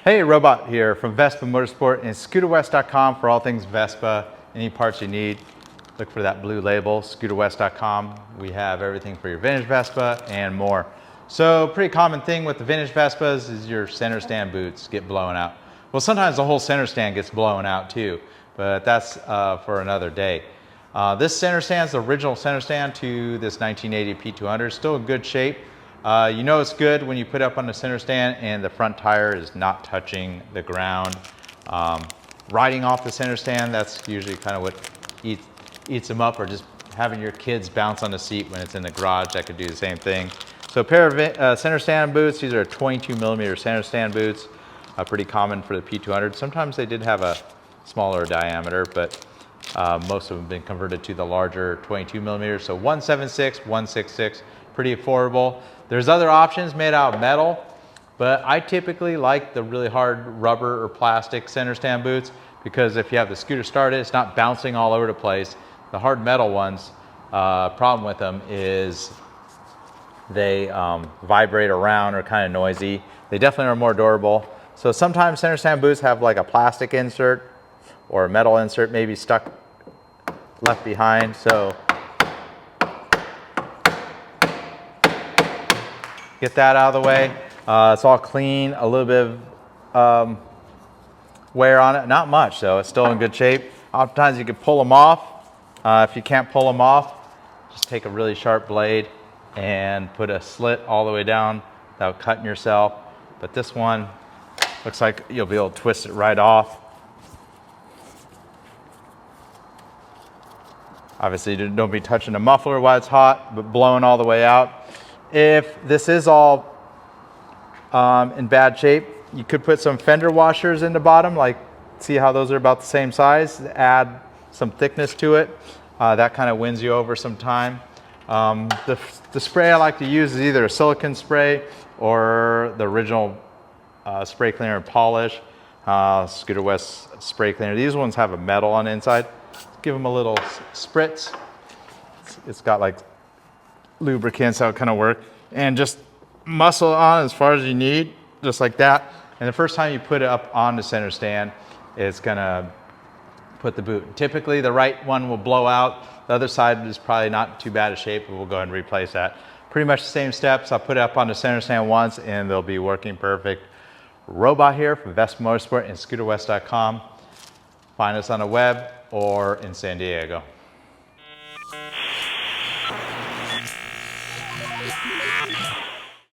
Hey, Robot here from Vespa Motorsport and ScooterWest.com for all things Vespa. Any parts you need, look for that blue label, ScooterWest.com. We have everything for your vintage Vespa and more. So, pretty common thing with the vintage Vespas is your center stand boots get blown out. Well, sometimes the whole center stand gets blown out too, but that's for another day. This center stand is the original center stand to this 1980 P200. Still in good shape. You know it's good when you put it up on the center stand and the front tire is not touching the ground. Riding off the center stand, that's usually kind of what eats them up, or just having your kids bounce on the seat when it's in the garage, that could do the same thing. So a pair of center stand boots, these are 22mm center stand boots, pretty common for the P200. Sometimes they did have a smaller diameter, but most of them have been converted to the larger 22mm. So 176, 166, pretty affordable. There's other options made out of metal, but I typically like the really hard rubber or plastic center stand boots, because if you have the scooter started, it's not bouncing all over the place. The hard metal ones, problem with them is they vibrate around, or kind of noisy. They definitely are more durable. So sometimes center stand boots have like a plastic insert or a metal insert maybe stuck left behind. So get that out of the way. It's all clean, a little bit of wear on it, not much though, it's still in good shape. Oftentimes you can pull them off. If you can't pull them off, just take a really sharp blade and put a slit all the way down without cutting yourself. But this one looks like you'll be able to twist it right off. Obviously don't be touching the muffler while it's hot, but blowing all the way out. If this is all in bad shape, you could put some fender washers in the bottom, like see how those are about the same size, add some thickness to it. That kind of wins you over some time. The spray I like to use is either a silicone spray or the original spray cleaner and polish, Scooter West spray cleaner. These ones have a metal on the inside. Give them a little spritz. It's got like lubricants, how it kind of work, and just muscle on as far as you need, just like that. And the first time you put it up on the center stand, it's gonna put the boot. Typically the right one will blow out. The other side is probably not too bad a shape, but we'll go ahead and replace that. Pretty much the same steps. I'll put it up on the center stand once and they'll be working perfect. Robot here from Vespa Motorsport and ScooterWest.com. Find us on the web or in San Diego.